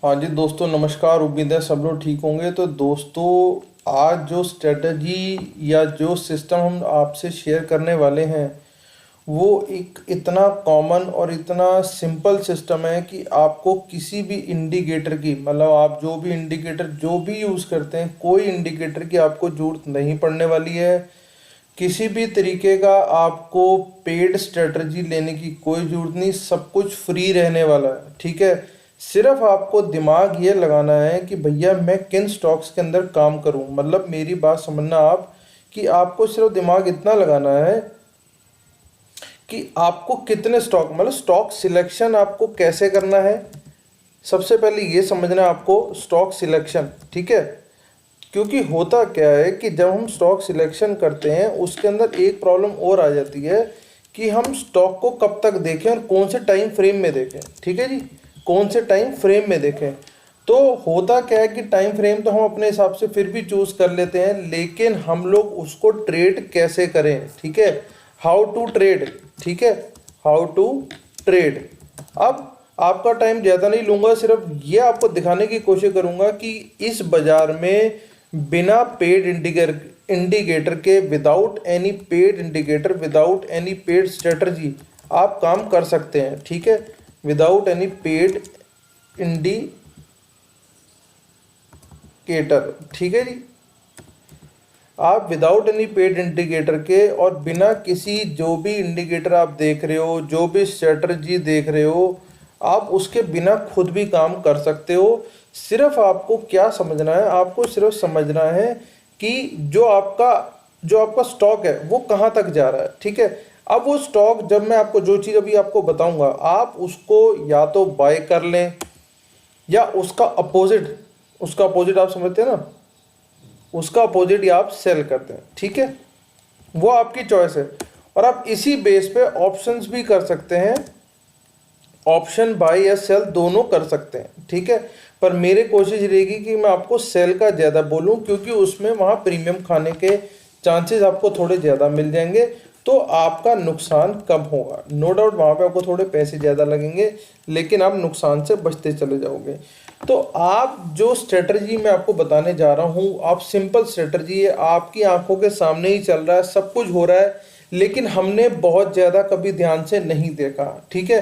हाँ जी दोस्तों, नमस्कार। उम्मीद है सब लोग ठीक होंगे। तो दोस्तों, आज जो स्ट्रेटजी या जो सिस्टम हम आपसे शेयर करने वाले हैं वो एक इतना कॉमन और इतना सिंपल सिस्टम है कि आपको किसी भी इंडिकेटर की, मतलब आप जो भी इंडिकेटर जो भी यूज़ करते हैं, कोई इंडिकेटर की आपको ज़रूरत नहीं पड़ने वाली है। किसी भी तरीके का आपको पेड स्ट्रेटजी लेने की कोई ज़रूरत नहीं, सब कुछ फ्री रहने वाला है। ठीक है, सिर्फ आपको दिमाग ये लगाना है कि भैया मैं किन स्टॉक्स के अंदर काम करूं। मतलब मेरी बात समझना आप, कि आपको सिर्फ दिमाग इतना लगाना है कि आपको कितने स्टॉक, मतलब स्टॉक सिलेक्शन आपको कैसे करना है। सबसे पहले ये समझना है आपको स्टॉक सिलेक्शन। ठीक है, क्योंकि होता क्या है कि जब हम स्टॉक सिलेक्शन करते हैं उसके अंदर एक प्रॉब्लम और आ जाती है कि हम स्टॉक को कब तक देखें और कौन से टाइम फ्रेम में देखें। ठीक है जी, कौन से टाइम फ्रेम में देखें। तो होता क्या है कि टाइम फ्रेम तो हम अपने हिसाब से फिर भी चूज़ कर लेते हैं, लेकिन हम लोग उसको ट्रेड कैसे करें। ठीक है, हाउ टू ट्रेड। ठीक है, हाउ टू ट्रेड। अब आपका टाइम ज़्यादा नहीं लूँगा, सिर्फ ये आपको दिखाने की कोशिश करूँगा कि इस बाज़ार में बिना पेड इंडिकेटर के, without any paid indicator, without any paid strategy आप काम कर सकते हैं। ठीक है, विदाउट एनी पेड इंडिकेटर। ठीक है जी, आप विदाउट एनी पेड इंडिकेटर के और बिना किसी, जो भी इंडिकेटर आप देख रहे हो, जो भी स्ट्रेटजी देख रहे हो, आप उसके बिना खुद भी काम कर सकते हो। सिर्फ आपको क्या समझना है, आपको सिर्फ समझना है कि जो आपका स्टॉक है वो कहाँ तक जा रहा है। ठीक है, अब वो स्टॉक, जब मैं आपको जो चीज़ अभी आपको बताऊंगा, आप उसको या तो बाय कर लें या उसका अपोजिट आप समझते हैं ना, उसका अपोजिट या आप सेल करते हैं। ठीक है, वो आपकी चॉइस है। और आप इसी बेस पे ऑप्शंस भी कर सकते हैं, ऑप्शन बाय या सेल दोनों कर सकते हैं। ठीक है, पर मेरी कोशिश रहेगी कि मैं आपको सेल का ज़्यादा बोलूं, क्योंकि उसमें वहाँ प्रीमियम खाने के चांसेस आपको थोड़े ज़्यादा मिल जाएंगे, तो आपका नुकसान कम होगा। नो डाउट वहाँ पे आपको थोड़े पैसे ज़्यादा लगेंगे, लेकिन आप नुकसान से बचते चले जाओगे। तो आप जो स्ट्रेटजी मैं आपको बताने जा रहा हूँ, आप सिंपल स्ट्रेटजी है, आपकी आंखों के सामने ही चल रहा है, सब कुछ हो रहा है, लेकिन हमने बहुत ज़्यादा कभी ध्यान से नहीं देखा। ठीक है,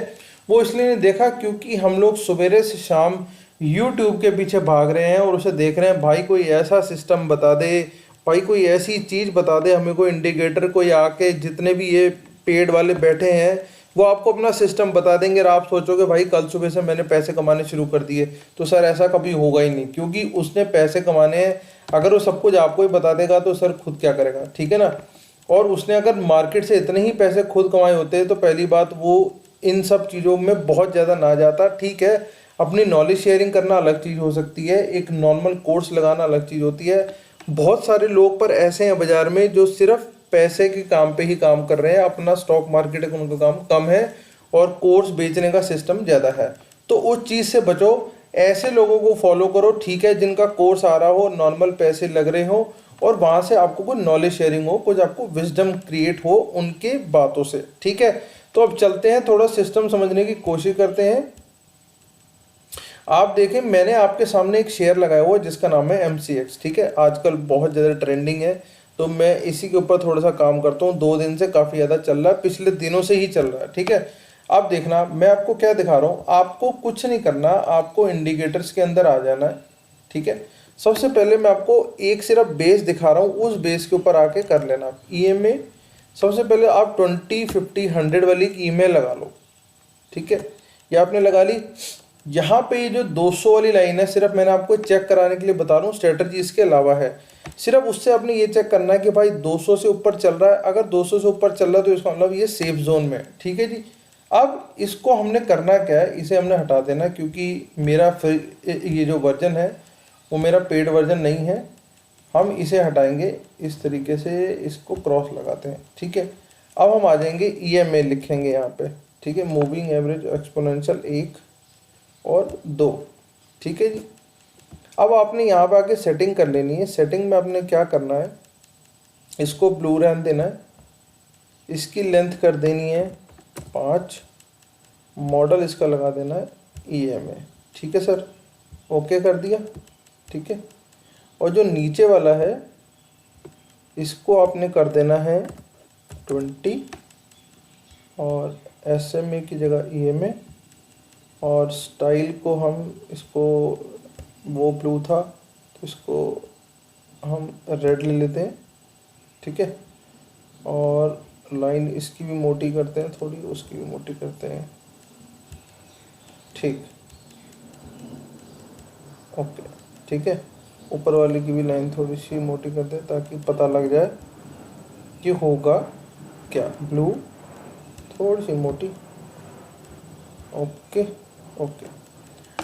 वो इसलिए नहीं देखा क्योंकि हम लोग सवेरे से शाम यूट्यूब के पीछे भाग रहे हैं और उसे देख रहे हैं, भाई कोई ऐसा सिस्टम बता दे, भाई कोई ऐसी चीज़ बता दे हमें, कोई इंडिकेटर, कोई आके, जितने भी ये पेड वाले बैठे हैं वो आपको अपना सिस्टम बता देंगे और आप सोचोगे भाई कल सुबह से मैंने पैसे कमाने शुरू कर दिए। तो सर ऐसा कभी होगा ही नहीं, क्योंकि उसने पैसे कमाने हैं। अगर वो सब कुछ आपको ही बता देगा तो सर खुद क्या करेगा। ठीक है ना, और उसने अगर मार्केट से इतने ही पैसे खुद कमाए होते तो पहली बात वो इन सब चीज़ों में बहुत ज़्यादा ना जाता। ठीक है, अपनी नॉलेज शेयरिंग करना अलग चीज़ हो सकती है, एक नॉर्मल कोर्स लगाना अलग चीज़ होती है। बहुत सारे लोग पर ऐसे हैं बाज़ार में जो सिर्फ पैसे के काम पे ही काम कर रहे हैं, अपना स्टॉक मार्केट का उनका काम कम है और कोर्स बेचने का सिस्टम ज़्यादा है। तो उस चीज़ से बचो, ऐसे लोगों को फॉलो करो। ठीक है, जिनका कोर्स आ रहा हो, नॉर्मल पैसे लग रहे हो और वहाँ से आपको कोई नॉलेज शेयरिंग हो, कुछ आपको विजडम क्रिएट हो उनके बातों से। ठीक है, तो अब चलते हैं, थोड़ा सिस्टम समझने की कोशिश करते हैं। आप देखें, मैंने आपके सामने एक शेयर लगाया हुआ है जिसका नाम है MCX। ठीक है, आजकल बहुत ज़्यादा ट्रेंडिंग है, तो मैं इसी के ऊपर थोड़ा सा काम करता हूँ। 2 दिन से काफ़ी ज़्यादा चल रहा है, पिछले दिनों से ही चल रहा है। ठीक है, आप देखना मैं आपको क्या दिखा रहा हूँ, आपको कुछ नहीं करना, आपको इंडिकेटर्स के अंदर आ जाना है। ठीक है, सबसे पहले मैं आपको एक सिर्फ बेस दिखा रहा हूँ, उस बेस के ऊपर आके कर लेना। EMA सबसे पहले आप 20, 50, 100 वाली ईमेल लगा लो। ठीक है, ये आपने लगा ली। यहाँ पे ये जो 200 वाली लाइन है, सिर्फ मैंने आपको चेक कराने के लिए बता रहा हूँ, स्ट्रेटजी इसके अलावा है। सिर्फ उससे आपने ये चेक करना है कि भाई 200 से ऊपर चल रहा है। अगर 200 से ऊपर चल रहा है तो इसका मतलब ये सेफ जोन में है। ठीक है जी, अब इसको हमने करना क्या है, इसे हमने हटा देना, क्योंकि मेरा फिर ये जो वर्जन है वो मेरा पेड वर्जन नहीं है। हम इसे हटाएंगे इस तरीके से, इसको क्रॉस लगाते हैं। ठीक है, अब हम आ जाएंगे EMA लिखेंगे यहाँ पे। ठीक है, मूविंग एवरेज एक्सपोनेंशियल 1 और 2। ठीक है जी, अब आपने यहाँ पे आके सेटिंग कर लेनी है। सेटिंग में आपने क्या करना है, इसको ब्लू रहने देना है, इसकी लेंथ कर देनी है 5, मॉडल इसका लगा देना है EMA। ठीक है सर, ओके कर दिया, ठीक है। और जो नीचे वाला है इसको आपने कर देना है 20 और SMA की जगह EMA, और स्टाइल को हम इसको, वो ब्लू था तो इसको हम रेड ले लेते हैं, ठीक है। और लाइन इसकी भी मोटी करते हैं थोड़ी, उसकी भी मोटी करते हैं, ठीक, ओके, ठीक है। ऊपर वाले की भी लाइन थोड़ी सी मोटी करते हैं ताकि पता लग जाए कि होगा क्या। ब्लू थोड़ी सी मोटी, ओके ओके।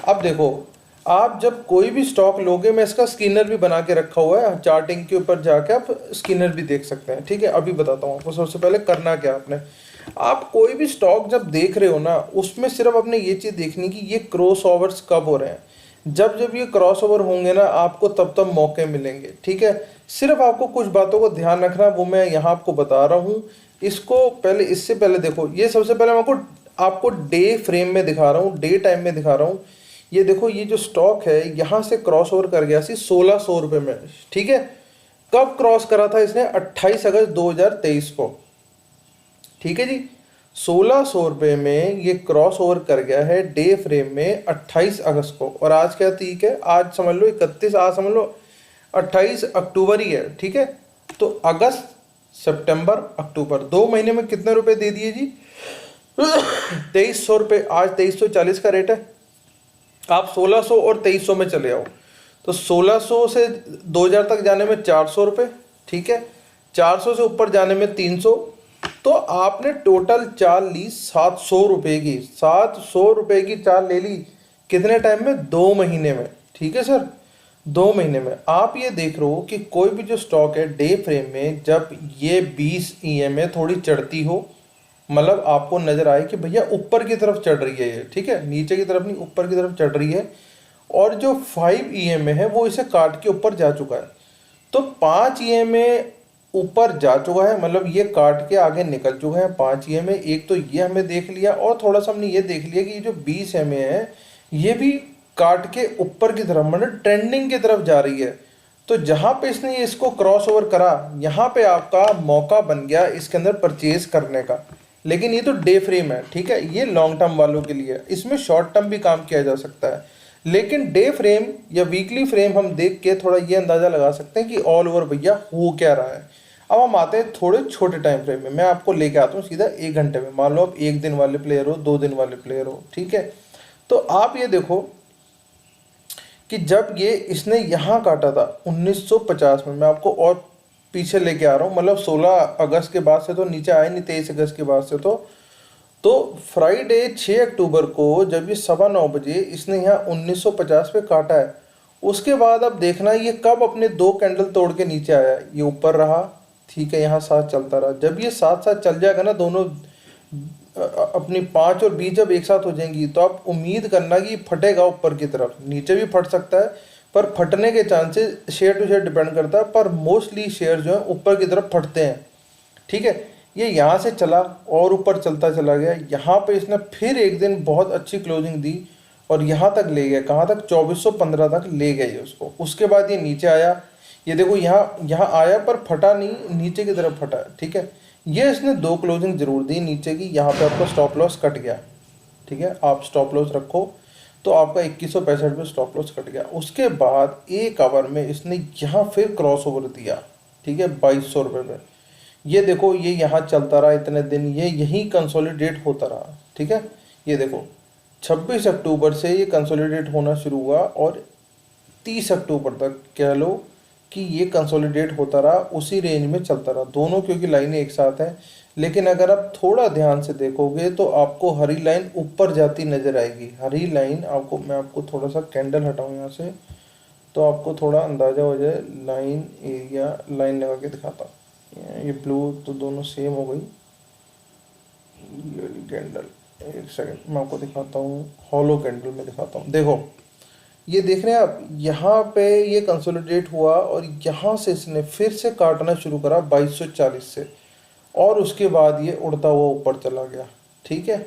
अब देखो, आप जब कोई भी स्टॉक लोगे, मैं इसका स्कैनर भी बना के रखा हुआ है, चार्टिंग के ऊपर जाके आप स्कैनर भी देख सकते हैं, ठीक है। अभी बताता हूँ आपको सबसे पहले करना क्या आपने। आप कोई भी स्टॉक जब देख रहे हो ना, उसमें सिर्फ आपने ये चीज़ देखनी कि ये क्रॉस ओवर्स कब हो रहे हैं। जब जब ये क्रॉस ओवर होंगे ना, आपको तब तब मौके मिलेंगे, ठीक है। सिर्फ आपको कुछ बातों को ध्यान रखना, वो मैं यहाँ आपको बता रहा हूँ। इसको पहले, इससे पहले देखो, ये सबसे पहले मैं आपको डे फ्रेम में दिखा रहा हूँ, डे टाइम में दिखा रहा हूँ। ये देखो, ये जो स्टॉक है यहाँ से क्रॉस ओवर कर गया सी 1600 रुपये में, ठीक है। कब क्रॉस करा था इसने? 28 अगस्त 2023 को, ठीक है जी। 1600 रुपये में ये क्रॉस ओवर कर गया है डे फ्रेम में 28 अगस्त को। और आज क्या तारीख है? आज समझ लो 31, आज समझ लो 28 अक्टूबर ही है, ठीक है। तो अगस्त, सितंबर, अक्टूबर, 2 महीने में कितने रुपए दे दिए जी? 2300 रुपये। आज 2340 का रेट है। आप 1600 और 2300 में चले आओ, तो 1600 से 2000 तक जाने में 400 रुपये, ठीक है। 400 से ऊपर जाने में 300, तो आपने टोटल चाल ली 700 रुपये की। 700 रुपये की चाल ले ली, कितने टाइम में? 2 महीने में, ठीक है सर, 2 महीने में। आप ये देख रहे हो कि कोई भी जो स्टॉक है डे फ्रेम में, जब ये 20 EMA थोड़ी चढ़ती हो, मतलब आपको नजर आए कि भैया ऊपर की तरफ चढ़ रही है ये, ठीक है, नीचे की तरफ नहीं, ऊपर की तरफ चढ़ रही है, और जो 5 EMA है वो इसे काट के ऊपर जा चुका है, तो 5 EMA ऊपर जा चुका है, मतलब ये काट के आगे निकल चुका है 5 EMA। एक तो ये हमें देख लिया, और थोड़ा सा हमने ये देख लिया कि ये जो 20 EMA है ये भी काट के ऊपर की तरफ, मतलब ट्रेंडिंग की तरफ जा रही है। तो जहां पे इसने इसको क्रॉस ओवर करा, यहाँ पे आपका मौका बन गया इसके अंदर परचेज करने का। लेकिन ये तो डे फ्रेम है, ठीक है, ये लॉन्ग टर्म वालों के लिए। इसमें शॉर्ट टर्म भी काम किया जा सकता है, लेकिन डे फ्रेम या वीकली फ्रेम हम देख के थोड़ा ये अंदाज़ा लगा सकते हैं कि ऑल ओवर भैया हो क्या रहा है। अब हम आते हैं थोड़े छोटे टाइम फ्रेम में। मैं आपको लेके आता हूँ सीधा 1 घंटे में। मान लो आप 1 दिन वाले प्लेयर हो, 2 दिन वाले प्लेयर हो, ठीक है। तो आप ये देखो कि जब ये इसने यहाँ काटा था 1950 में, मैं आपको और पीछे लेके आ रहा हूँ, मतलब 16 अगस्त के बाद से तो नीचे आए नहीं, 23 अगस्त के बाद से तो फ्राइडे 6 अक्टूबर को जब ये 9:15 बजे इसने यहाँ 1950 पे काटा है, उसके बाद अब देखना ये कब अपने 2 कैंडल तोड़ के नीचे आया। ये ऊपर रहा, ठीक है, यहाँ साथ चलता रहा। जब ये साथ साथ चल जाएगा ना, दोनों अपनी 5 और 20 जब एक साथ हो जाएंगी, तो आप उम्मीद करना कि फटेगा ऊपर की तरफ। नीचे भी फट सकता है, पर फटने के chances share to share depend करता है, पर मोस्टली शेयर जो है ऊपर की तरफ फटते हैं, ठीक है। ये यहाँ से चला और ऊपर चलता चला गया। यहाँ पे इसने फिर एक दिन बहुत अच्छी क्लोजिंग दी और यहाँ तक ले गया, कहाँ तक? 2415 तक ले गए उसको। उसके बाद ये नीचे आया, ये देखो यहाँ आया पर फटा नहीं, नीचे की तरफ फटा, ठीक है। ये इसने 2 क्लोजिंग जरूर दी नीचे की। यहाँ पे आपका स्टॉप लॉस कट गया, ठीक है, आप स्टॉप लॉस रखो, तो आपका 2165 पे स्टॉप लॉस कट गया। उसके बाद 1 आवर में इसने यहाँ फिर क्रॉस ओवर दिया, ठीक है, 2200 रुपये में। ये देखो, ये यहाँ चलता रहा इतने दिन, ये यहीं कंसोलिडेट होता रहा, ठीक है। ये देखो 26 अक्टूबर से ये कंसोलिडेट होना शुरू हुआ और 30 अक्टूबर तक कह लो कि ये कंसोलिडेट होता रहा, उसी रेंज में चलता रहा दोनों, क्योंकि लाइनें एक साथ हैं। लेकिन अगर आप थोड़ा ध्यान से देखोगे तो आपको हरी लाइन ऊपर जाती नज़र आएगी। हरी लाइन आपको, मैं आपको थोड़ा सा कैंडल हटाऊँ यहाँ से, तो आपको थोड़ा अंदाज़ा हो जाए। लाइन एरिया, लाइन लगा के दिखाता हूँ। ये ब्लू तो दोनों सेम हो गई। ये कैंडल, एक सेकंड मैं आपको दिखाता हूँ, हॉलो कैंडल में दिखाता हूँ। देखो, ये देख रहे हैं आप, यहाँ पे ये कंसोलिडेट हुआ और यहाँ से इसने फिर से काटना शुरू करा 2240 से, और उसके बाद ये उड़ता हुआ ऊपर चला गया, ठीक है।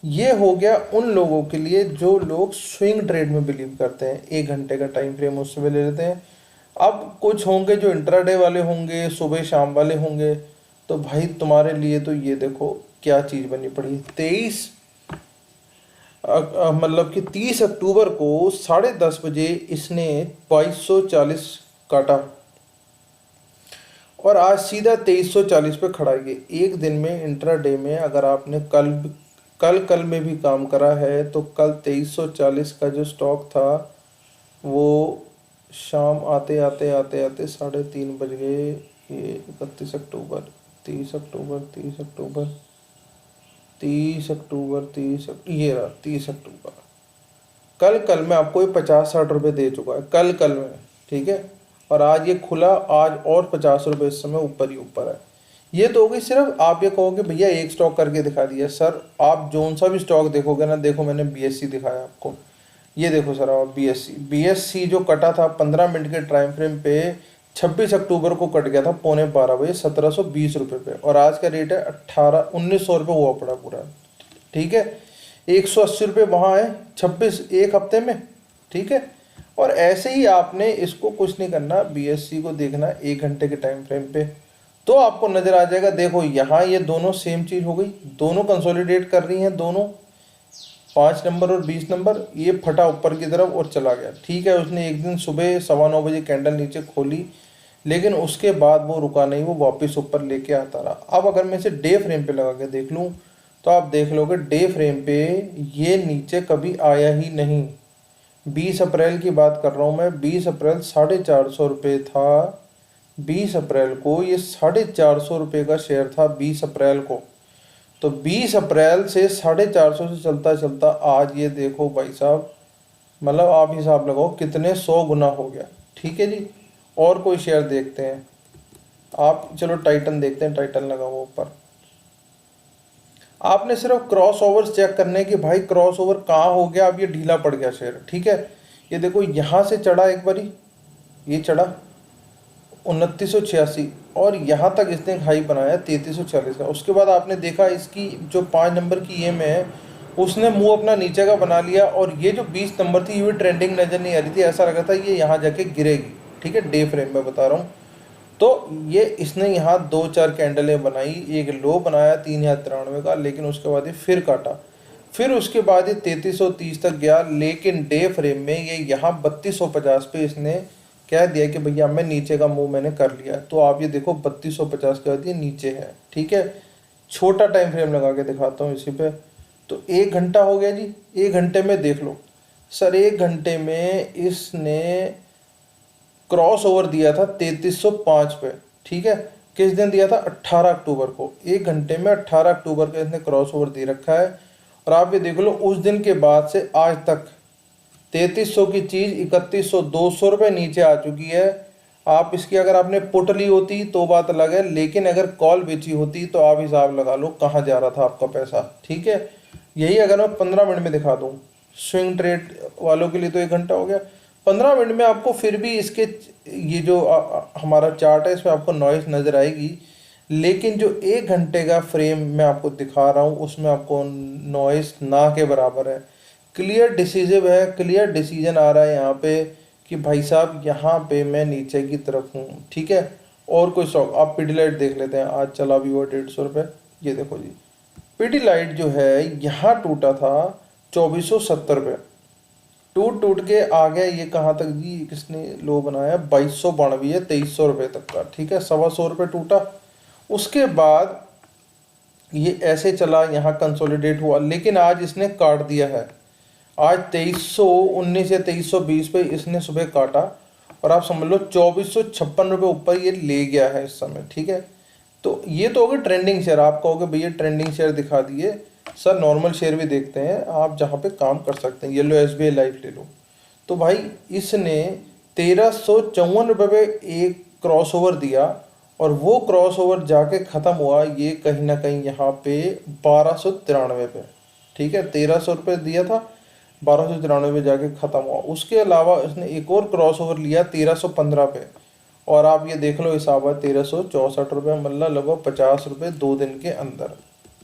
ये हो गया उन लोगों के लिए जो लोग स्विंग ट्रेड में बिलीव करते हैं, 1 घंटे का टाइम फ्रेम उसमें ले लेते हैं। अब कुछ होंगे जो इंट्राडे वाले होंगे, सुबह शाम वाले होंगे, तो भाई तुम्हारे लिए तो ये देखो क्या चीज़ बनी पड़ी। 23 मतलब कि 30 अक्टूबर को 10:30 बजे इसने 2240 काटा और आज सीधा 2340 पे खड़ा है। एक दिन में इंट्राडे में अगर आपने कल में भी काम करा है तो कल 2340 का जो स्टॉक था वो शाम आते आते आते आते 3:30 बज गए। ये 31 अक्टूबर, 30 अक्टूबर, 30 अक्टूबर, 30 अक्टूबर, ये रहा 30 अक्टूबर। कल में आपको ये 50-60 रुपये दे चुका है, कल में, ठीक है। और आज ये खुला, आज और 50 रुपये इस समय ऊपर ही ऊपर है। ये तो हो गई सिर्फ, आप ये कहोगे भैया एक स्टॉक करके दिखा दिया। सर आप जोन सा भी स्टॉक देखोगे ना, देखो मैंने BSC दिखाया आपको, ये देखो सर आप BSC जो कटा था 15 मिनट के टाइम फ्रेम पे 26 अक्टूबर को कट गया था 11:15 बजे 1720 रुपये पे, और आज का रेट है 1900 रुपये हुआ पड़ा पूरा, ठीक है। 180 रुपये वहाँ है 26 एक हफ्ते में, ठीक है। और ऐसे ही आपने इसको कुछ नहीं करना, BSC को देखना 1 घंटे के टाइम फ्रेम पे, तो आपको नजर आ जाएगा। देखो यहाँ ये दोनों सेम चीज हो गई, दोनों कंसोलिडेट कर रही हैं, दोनों 5 नंबर और 20 नंबर। ये फटा ऊपर की तरफ और चला गया, ठीक है। उसने एक दिन सुबह 9:15 बजे कैंडल नीचे खोली, लेकिन उसके बाद वो रुका नहीं, वो वापस ऊपर लेके आता रहा। अब अगर मैं इसे डे फ्रेम पे लगा के देख लूँ तो आप देख लोगे डे फ्रेम पे ये नीचे कभी आया ही नहीं। 20 अप्रैल की बात कर रहा हूँ मैं, 20 अप्रैल 450 रुपये था। 20 अप्रैल को ये 450 रुपये का शेयर था 20 अप्रैल को। तो 20 अप्रैल से 450 से चलता चलता आज ये देखो भाई साहब, मतलब आप हिसाब लगाओ कितने 100 गुना हो गया, ठीक है जी। और कोई शेयर देखते हैं आप, चलो टाइटन देखते हैं, टाइटन लगा हुआ ऊपर। आपने सिर्फ क्रॉस ओवर चेक करने की, भाई क्रॉस ओवर कहाँ हो गया, अब ये ढीला पड़ गया शेयर, ठीक है। ये देखो यहाँ से चढ़ा एक बारी, ये चढ़ा 2986 और यहाँ तक इसने हाई बनाया 3340 का। उसके बाद आपने देखा इसकी जो 5 नंबर की EM है उसने मुंह अपना नीचे का बना लिया, और ये जो 20 नंबर थी ये ट्रेंडिंग नज़र नहीं आ रही थी, ऐसा लगा था ये यहाँ जाके गिरेगी, ठीक है। डे फ्रेम में बता रहा हूँ। तो ये इसने यहाँ 2-4 कैंडलें बनाई, एक लो बनाया 3093 का, लेकिन उसके बाद ये फिर काटा, फिर उसके बाद ये 3330 तक गया, लेकिन डे फ्रेम में ये यहाँ 3250 पे इसने कह दिया कि भैया मैं नीचे का मूव मैंने कर लिया। तो आप ये देखो 3250 के बाद ये नीचे है, ठीक है। छोटा टाइम फ्रेम लगा के दिखाता हूँ इसी पे। तो 1 घंटा हो गया जी, 1 घंटे में देख लो सर, 1 घंटे में इसने क्रॉस ओवर दिया था 3305 पे, ठीक है। किस दिन दिया था? 18 अक्टूबर को। 1 घंटे में 18 अक्टूबर का इसने क्रॉस ओवर दे रखा है। और आप ये देख लो उस दिन के बाद से आज तक 3300 की चीज़ 3100 200 रुपये नीचे आ चुकी है। आप इसकी अगर आपने पुट ली होती तो बात अलग है, लेकिन अगर कॉल बेची होती तो आप हिसाब लगा लो कहाँ जा रहा था आपका पैसा, ठीक है। यही अगर मैं 15 मिनट में दिखा दूँ, स्विंग ट्रेड वालों के लिए तो 1 घंटा हो गया। 15 मिनट में आपको फिर भी इसके ये जो हमारा चार्ट है इसमें आपको नॉइस नज़र आएगी, लेकिन जो 1 घंटे का फ्रेम मैं आपको दिखा रहा हूँ उसमें आपको नॉइस ना के बराबर है। क्लियर डिसीजिव है, क्लियर डिसीजन आ रहा है यहाँ पे कि भाई साहब यहाँ पे मैं नीचे की तरफ हूँ, ठीक है। और कोई स्टॉक आप पीडीलाइट देख लेते हैं, आज चला भी हुआ 150 रुपये। ये देखो जी पीडीलाइट जो है यहाँ टूटा था 2470 रुपये, टूट के आ गया ये कहाँ तक जी, किसने लो बनाया 2292 है 2300 रुपये तक का, ठीक है। 125 रुपये टूटा, उसके बाद ये ऐसे चला, यहाँ कंसोलिडेट हुआ, लेकिन आज इसने काट दिया है। आज 2319 या 2320 पे इसने सुबह काटा और आप समझ लो 2456 रुपये ऊपर ये ले गया है इस समय, ठीक है। तो ये तो होगा ट्रेंडिंग शेयर। आप कहोगे भैया ट्रेंडिंग शेयर दिखा दिए, सर नॉर्मल शेयर भी देखते हैं आप जहाँ पे काम कर सकते हैं। ये लो SBI लाइफ ले लो, तो भाई इसने 1354 रुपये पे एक क्रॉस ओवर दिया और वो क्रॉस ओवर जाके ख़त्म हुआ ये कहीं ना कहीं यहाँ पे 1293 पे, ठीक है। 1300 रुपये दिया था, 1293 पे जाके ख़त्म हुआ। उसके अलावा इसने एक और क्रॉस ओवर लिया 1315 पे, और आप ये देख लो हिसाब है 1364 रुपये, मतलब लगभग 50 रुपये 2 दिन के अंदर।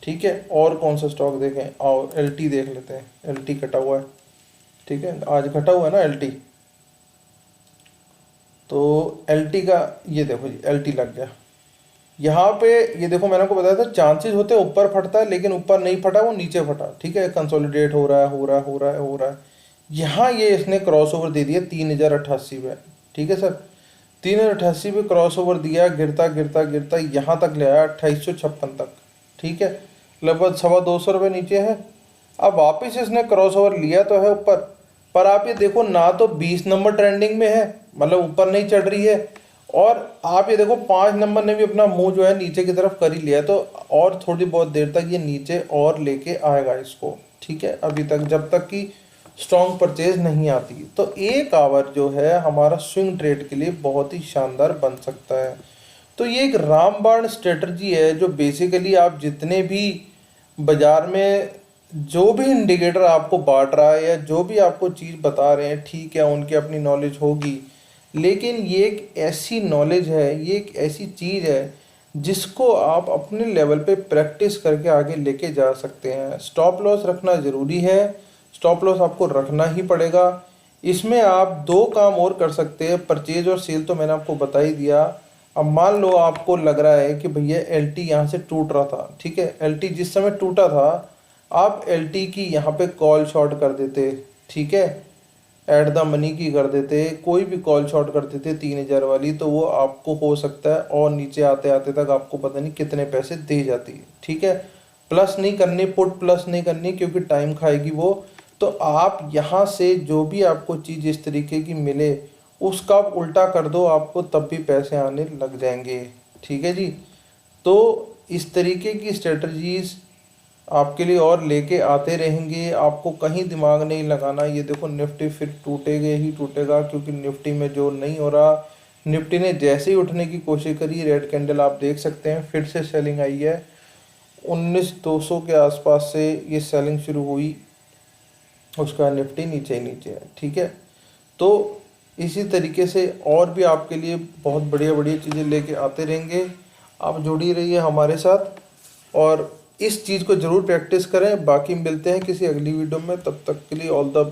ठीक है, और कौन सा स्टॉक देखें, आओ एलटी देख लेते हैं। एलटी कटा हुआ है, ठीक है, आज घटा हुआ है ना एलटी। तो एलटी का ये देखो जी, एलटी लग गया यहाँ पे। ये देखो मैंने आपको बताया था चांसेस होते हैं ऊपर फटता है, लेकिन ऊपर नहीं फटा, वो नीचे फटा, ठीक है, कंसोलिडेट हो रहा है, हो रहा है, हो रहा है, हो रहा है। यहाँ ये इसने क्रॉस ओवर दे दिया 3088 पे, ठीक है सर, 3088 पे क्रॉस ओवर दिया, गिरता गिरता गिरता यहाँ तक ले आया 2856 तक, ठीक है, लगभग 225 रुपये नीचे है। अब वापस इसने क्रॉस ओवर लिया तो है ऊपर, पर आप ये देखो ना तो 20 नंबर ट्रेंडिंग में है, मतलब ऊपर नहीं चढ़ रही है, और आप ये देखो 5 नंबर ने भी अपना मुंह जो है नीचे की तरफ कर ही लिया। तो और थोड़ी बहुत देर तक ये नीचे और लेके आएगा इसको, ठीक है, अभी तक जब तक कि स्ट्रॉन्ग परचेज नहीं आती। तो 1 आवर जो है हमारा स्विंग ट्रेड के लिए बहुत ही शानदार बन सकता है। तो ये एक रामबाण स्ट्रेटजी है, जो बेसिकली आप जितने भी बाजार में जो भी इंडिकेटर आपको बांट रहा है या जो भी आपको चीज़ बता रहे हैं, ठीक है, उनकी अपनी नॉलेज होगी, लेकिन ये एक ऐसी नॉलेज है, ये एक ऐसी चीज़ है जिसको आप अपने लेवल पे प्रैक्टिस करके आगे लेके जा सकते हैं। स्टॉप लॉस रखना ज़रूरी है, स्टॉप लॉस आपको रखना ही पड़ेगा। इसमें आप 2 काम और कर सकते हैं, परचेज और सेल तो मैंने आपको बता ही दिया। अब मान लो आपको लग रहा है कि भैया एलटी यहाँ से टूट रहा था, ठीक है, एलटी जिस समय टूटा था आप एलटी की यहाँ पे कॉल शॉर्ट कर देते, ठीक है, एट द मनी की कर देते, कोई भी कॉल शॉर्ट कर देते 3000 वाली, तो वो आपको हो सकता है और नीचे आते आते तक आपको पता नहीं कितने पैसे दे जाती है, ठीक है। प्लस नहीं करनी, पुट प्लस नहीं करनी, क्योंकि टाइम खाएगी वो। तो आप यहाँ से जो भी आपको चीज़ इस तरीके की मिले उसका आप उल्टा कर दो, आपको तब भी पैसे आने लग जाएंगे, ठीक है जी। तो इस तरीके की स्ट्रेटजीज आपके लिए और लेके आते रहेंगे, आपको कहीं दिमाग नहीं लगाना। ये देखो निफ्टी फिर टूटेगा ही टूटेगा, क्योंकि निफ्टी में जो नहीं हो रहा, निफ्टी ने जैसे ही उठने की कोशिश करी, रेड कैंडल आप देख सकते हैं, फिर से सेलिंग आई है। 19,200 के आसपास से ये सेलिंग शुरू हुई, उसका निफ्टी नीचे ही नीचे है, ठीक है। तो इसी तरीके से और भी आपके लिए बहुत बढ़िया बढ़िया चीज़ें लेके आते रहेंगे। आप जुड़ी रहिए हमारे साथ और इस चीज़ को ज़रूर प्रैक्टिस करें। बाकी मिलते हैं किसी अगली वीडियो में, तब तक के लिए ऑल द